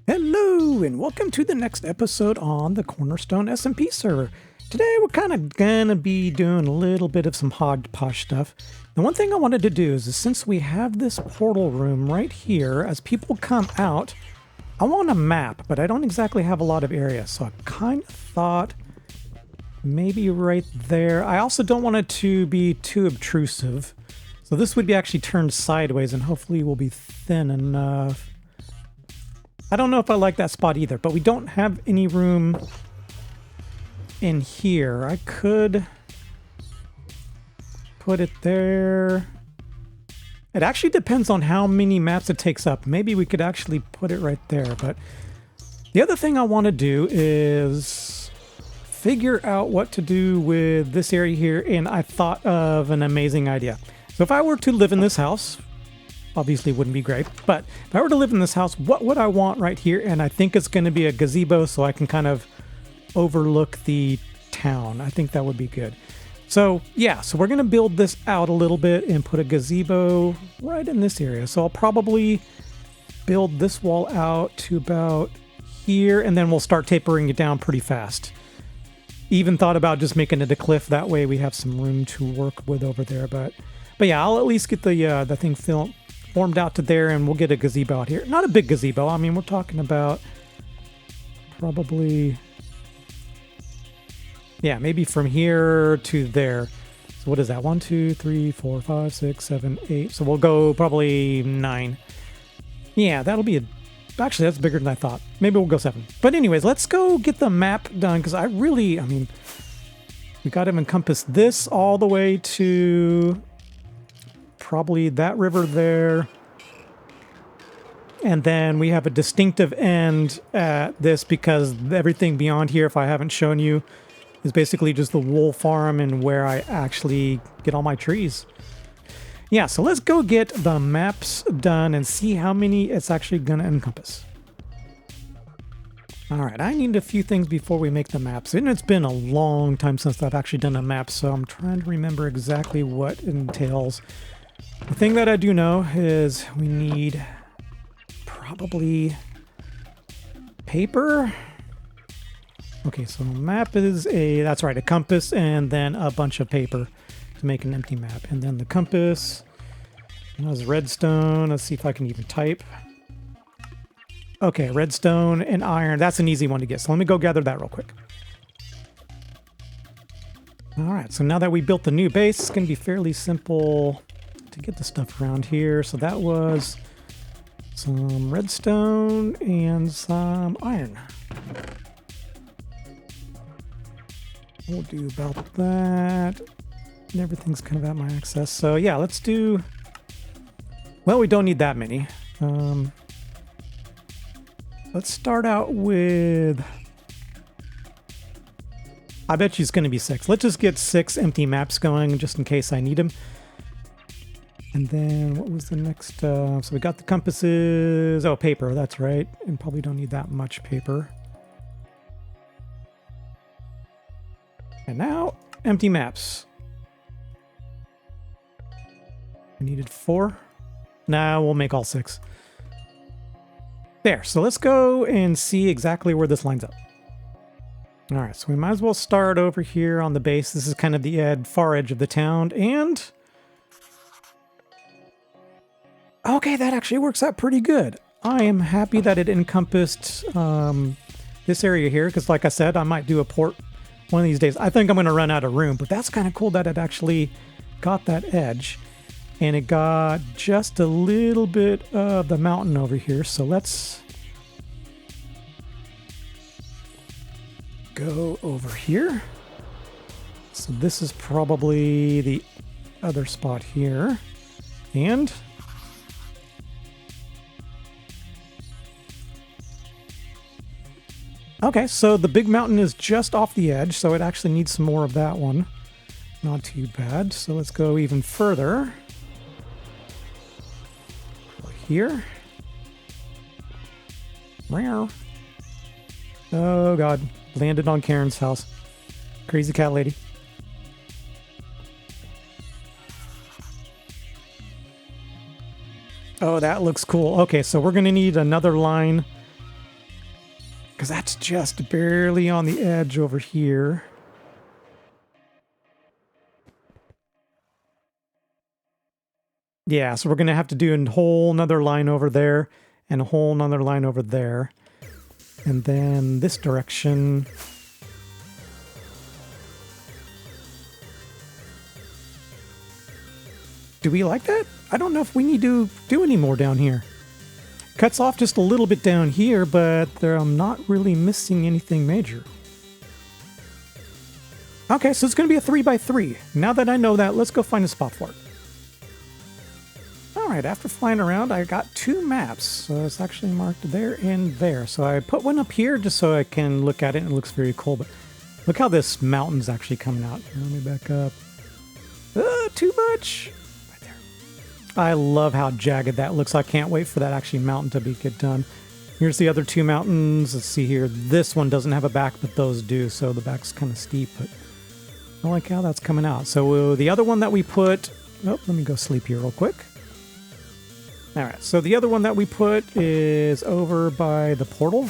Hello, and welcome to the next episode on the Cornerstone SMP server. Today we're kind of gonna be doing a little bit of some hodgepodge stuff. The one thing I wanted to do is since we have this portal room right here, as people come out, I want a map, but I don't exactly have a lot of area, so I kind of thought maybe right there. I also don't want it to be too obtrusive, so this would be actually turned sideways and hopefully will be thin enough. I don't know if I like that spot either, but we don't have any room in here. I could put it there. It actually depends on how many maps it takes up. Maybe we could actually put it right there. But the other thing I want to do is figure out what to do with this area here, and I thought of an amazing idea. So if I were to live in this house, obviously it wouldn't be great, but if I were to live in this house, what would I want right here? And I think it's going to be a gazebo so I can kind of overlook the town. I think that would be good. So yeah, so we're going to build this out a little bit and put a gazebo right in this area. So I'll probably build this wall out to about here, and then we'll start tapering it down pretty fast. Even thought about just making it a cliff. That way we have some room to work with over there. But yeah, I'll at least get the thing formed out to there, and we'll get a gazebo out here. Not a big gazebo. I mean, we're talking about probably, yeah, maybe from here to there. So what is that? 1, 2, 3, 4, 5, 6, 7, 8. So we'll go probably 9. Yeah, that'll be actually, that's bigger than I thought. Maybe we'll go 7. But anyways, let's go get the map done, because I mean, we got to encompass this all the way to probably that river there. And then we have a distinctive end at this, because everything beyond here, if I haven't shown you, is basically just the wool farm and where I actually get all my trees. Yeah, so let's go get the maps done and see how many it's actually going to encompass. All right, I need a few things before we make the maps. And it's been a long time since I've actually done a map, so I'm trying to remember exactly what it entails. The thing that I do know is we need probably paper. Okay, so map is that's right, a compass and then a bunch of paper to make an empty map. And then the compass was redstone. Let's see if I can even type. Okay, redstone and iron. That's an easy one to get. So let me go gather that real quick. All right, so now that we built the new base, it's going to be fairly simple to get the stuff around here. So that was some redstone and some iron. We'll do about that. And everything's kind of at my access. So yeah, let's do... Well, we don't need that many. Let's start out with... I bet you it's going to be 6. Let's just get 6 empty maps going just in case I need them. And then what was the next? So we got the compasses. Oh, paper. That's right. And probably don't need that much paper. And now, empty maps. I needed 4. Nah, we'll make all 6. There. So let's go and see exactly where this lines up. All right. So we might as well start over here on the base. This is kind of the far edge of the town. And... okay, that actually works out pretty good. I am happy that it encompassed this area here, because like I said, I might do a port one of these days. I think I'm going to run out of room, but that's kind of cool that it actually got that edge. And it got just a little bit of the mountain over here. So let's go over here. So this is probably the other spot here. And... okay, so the big mountain is just off the edge, so it actually needs some more of that one. Not too bad. So let's go even further. Here. Meow. Oh god, landed on Karen's house. Crazy cat lady. Oh, that looks cool. Okay, so we're going to need another line because that's just barely on the edge over here. Yeah, so we're going to have to do a whole nother line over there and a whole nother line over there. And then this direction. Do we like that? I don't know if we need to do any more down here. Cuts off just a little bit down here, but I'm not really missing anything major. Okay, so it's going to be a 3x3. Now that I know that, let's go find a spot for it. Alright, after flying around, I got 2 maps. So it's actually marked there and there. So I put one up here just so I can look at it, and it looks very cool. But look how this mountain's actually coming out. Here, let me back up. Too much! Right there. I love how jagged that looks. I can't wait for that actually mountain to get done. Here's the other 2 mountains. Let's see here. This one doesn't have a back, but those do. So the back's kind of steep, but I like how that's coming out. So the other one that we put... Oh, let me go sleep here real quick. Alright, so the other one that we put is over by the portal.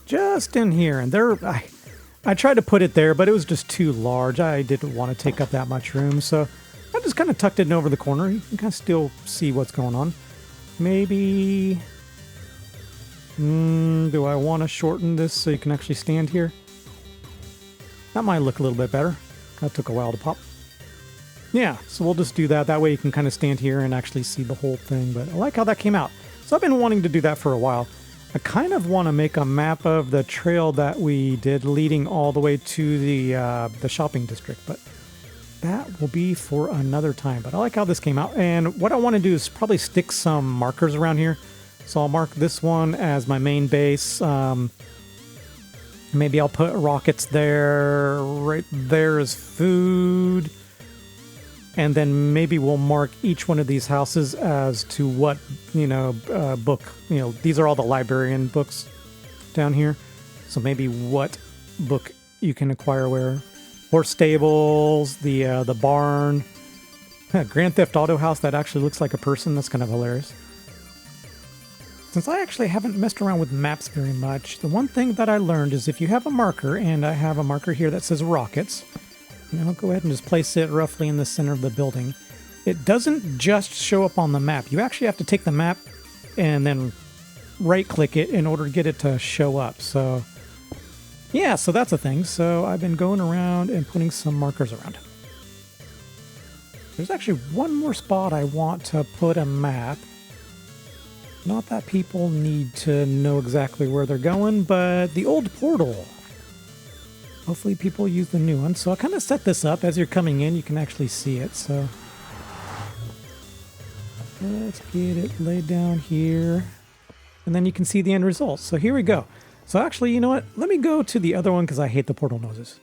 Just in here. And there, I tried to put it there, but it was just too large. I didn't want to take up that much room, so I just kind of tucked it in over the corner. You can kind of still see what's going on. Maybe... do I want to shorten this so you can actually stand here? That might look a little bit better. That took a while to pop. Yeah, so we'll just do that. That way you can kind of stand here and actually see the whole thing. But I like how that came out. So I've been wanting to do that for a while. I kind of want to make a map of the trail that we did leading all the way to the shopping district. But that will be for another time. But I like how this came out. And what I want to do is probably stick some markers around here. So I'll mark this one as my main base. Maybe I'll put rockets there. Right there is food. And then maybe we'll mark each one of these houses as to what, book. These are all the librarian books down here. So maybe what book you can acquire where. Horse stables, the barn. Grand Theft Auto house that actually looks like a person. That's kind of hilarious. Since I actually haven't messed around with maps very much, the one thing that I learned is if you have a marker, and I have a marker here that says rockets, and I'll go ahead and just place it roughly in the center of the building. It doesn't just show up on the map. You actually have to take the map and then right-click it in order to get it to show up. So, yeah, so that's a thing. So I've been going around and putting some markers around. There's actually one more spot I want to put a map. Not that people need to know exactly where they're going, but the old portal. Hopefully people use the new one. So I'll kind of set this up as you're coming in. You can actually see it. So let's get it laid down here. And then you can see the end result. So here we go. So actually, you know what? Let me go to the other one because I hate the portal noses.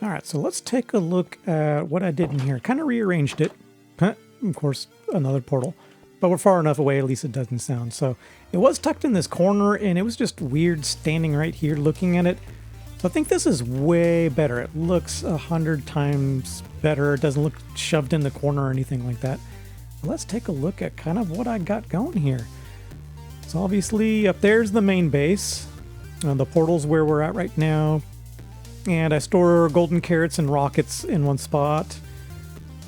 All right, so let's take a look at what I did in here. Kind of rearranged it. Of course, another portal. But we're far enough away, at least it doesn't sound. So it was tucked in this corner, and it was just weird standing right here looking at it. So I think this is way better. It looks 100 times better. It doesn't look shoved in the corner or anything like that. Let's take a look at kind of what I got going here. So obviously up there's the main base. The portal's where we're at right now. And I store golden carrots and rockets in one spot.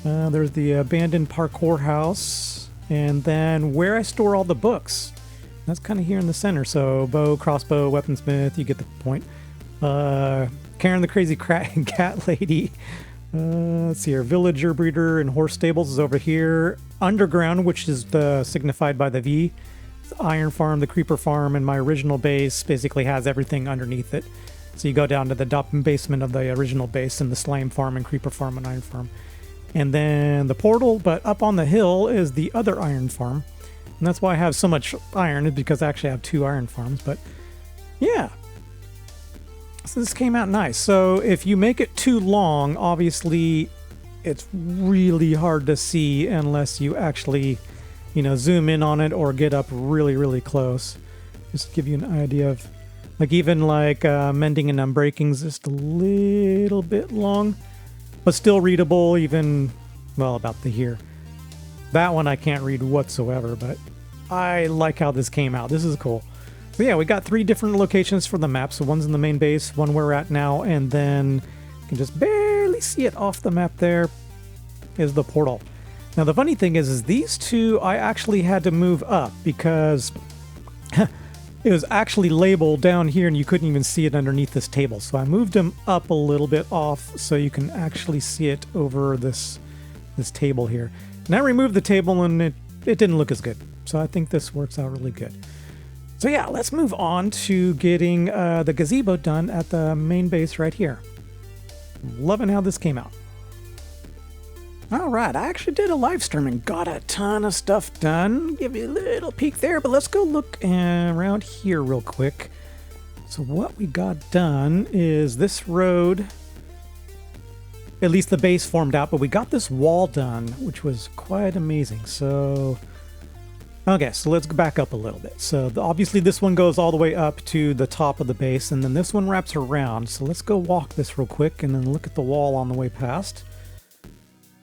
There's the abandoned parkour house. And then where I store all the books. That's kind of here in the center. So bow, crossbow, weaponsmith, you get the point. Karen the crazy cat lady. Let's see here. Villager breeder and horse stables is over here. Underground, which is signified by the V. Iron farm, the creeper farm, and my original base basically has everything underneath it. So you go down to the basement of the original base and the slime farm and creeper farm and iron farm. And then the portal, but up on the hill is the other iron farm. And that's why I have so much iron, is because I actually have 2 iron farms. But yeah. So this came out nice. So if you make it too long, obviously it's really hard to see unless you actually, zoom in on it or get up really, really close. Just to give you an idea of, even mending and unbreaking is just a little bit long, but still readable even, about the here. That one I can't read whatsoever, but I like how this came out. This is cool. So yeah, we got 3 different locations for the map. So one's in the main base, one we're at now, and then you can just barely see it off the map there is the portal. Now the funny thing is these 2 I actually had to move up because it was actually labeled down here and you couldn't even see it underneath this table. So I moved them up a little bit off so you can actually see it over this table here. And I removed the table and it didn't look as good. So I think this works out really good. So yeah, let's move on to getting the gazebo done at the main base right here. Loving how this came out. All right, I actually did a live stream and got a ton of stuff done. Give you a little peek there, but let's go look around here real quick. So what we got done is this road, at least the base formed out, but we got this wall done, which was quite amazing. So, okay, so let's go back up a little bit. So obviously this one goes all the way up to the top of the base, and then this one wraps around. So let's go walk this real quick and then look at the wall on the way past.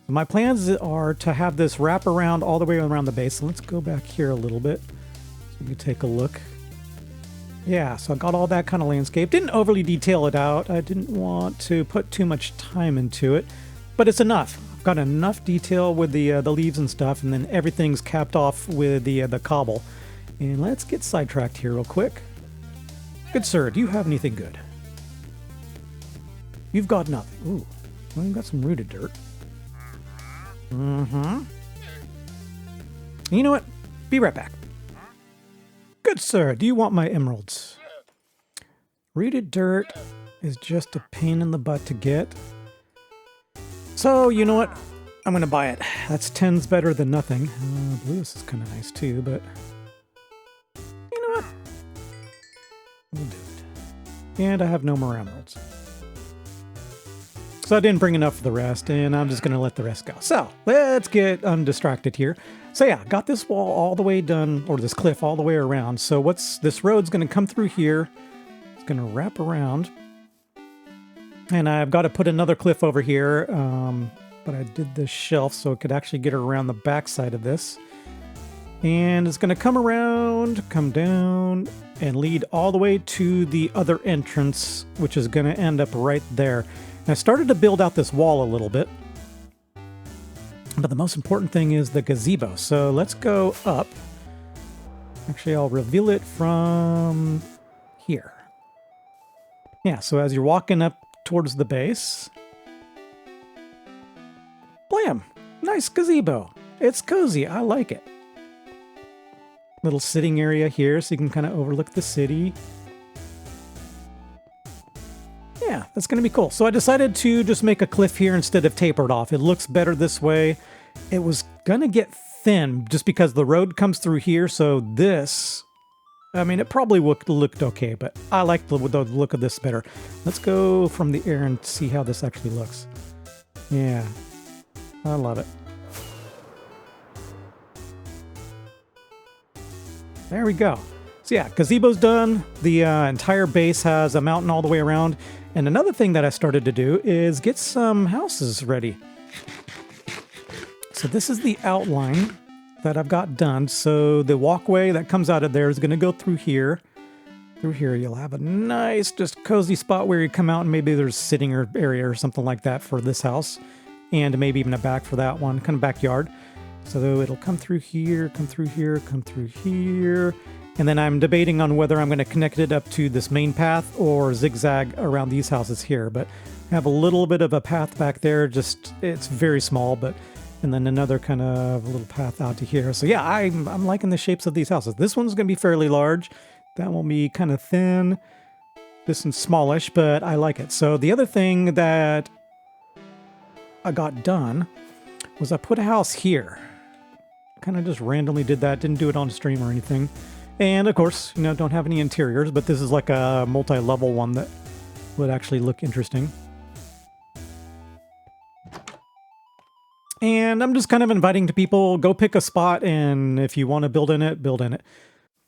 My plans are to have this wrap around all the way around the base. So let's go back here a little bit so we can take a look. Yeah, so I got all that kind of landscape. Didn't overly detail it out. I didn't want to put too much time into it, but it's enough. I've got enough detail with the leaves and stuff, and then everything's capped off with the cobble. And let's get sidetracked here real quick. Good sir, do you have anything good? You've got nothing. Ooh, well, you've got some rooted dirt. Mm-hmm. You know what? Be right back. Good sir, do you want my emeralds? Rooted dirt is just a pain in the butt to get. So, you know what? I'm gonna buy it. That's 10's better than nothing. Blues is kind of nice too, but you know what? We'll do it. And I have no more emeralds. So I didn't bring enough for the rest, and I'm just going to let the rest go. So let's get undistracted here. So yeah, got this wall all the way done, or this cliff all the way around. So this road's going to come through here. It's going to wrap around. And I've got to put another cliff over here, but I did this shelf so it could actually get around the back side of this. And it's going to come around, come down, and lead all the way to the other entrance, which is going to end up right there. I started to build out this wall a little bit, but the most important thing is the gazebo. So let's go up. Actually, I'll reveal it from here. Yeah, so as you're walking up towards the base, blam! Nice gazebo. It's cozy. I like it. Little sitting area here so you can kind of overlook the city. Yeah, that's going to be cool. So I decided to just make a cliff here instead of tapered off. It looks better this way. It was going to get thin just because the road comes through here. So this, I mean, it probably looked okay, but I like the look of this better. Let's go from the air and see how this actually looks. Yeah, I love it. There we go. So yeah, gazebo's done. The entire base has a mountain all the way around. And another thing that I started to do is get some houses ready. So this is the outline that I've got done. So the walkway that comes out of there is going to go through here. Through here, you'll have a nice, just cozy spot where you come out and maybe there's sitting area or something like that for this house. And maybe even a back for that one, kind of backyard. So it'll come through here, come through here, come through here. And then I'm debating on whether I'm going to connect it up to this main path or zigzag around these houses here. But I have a little bit of a path back there. Just, it's very small, but, and then another kind of little path out to here. So yeah, I'm liking the shapes of these houses. This one's going to be fairly large. That will be kind of thin. This one's smallish, but I like it. So the other thing that I got done was I put a house here. Kind of just randomly did that. Didn't do it on stream or anything. And of course, you know, don't have any interiors, but this is like a multi-level one that would actually look interesting. And I'm just kind of inviting to people, go pick a spot, and if you want to build in it, build in it.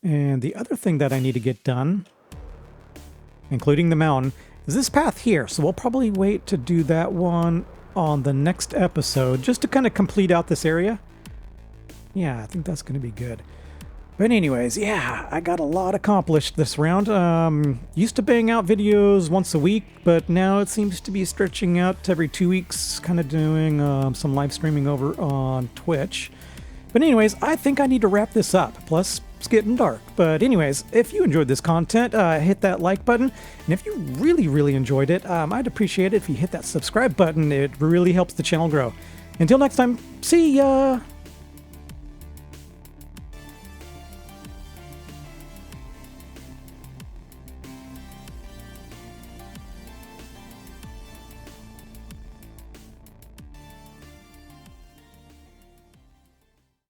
And the other thing that I need to get done, including the mountain, is this path here. So we'll probably wait to do that one on the next episode, just to kind of complete out this area. Yeah, I think that's going to be good. But anyways, yeah, I got a lot accomplished this round. Used to bang out videos once a week, but now it seems to be stretching out to every 2 weeks, kind of doing some live streaming over on Twitch. But anyways, I think I need to wrap this up. Plus, it's getting dark. But anyways, if you enjoyed this content, hit that like button. And if you really enjoyed it, I'd appreciate it if you hit that subscribe button. It really helps the channel grow. Until next time, see ya!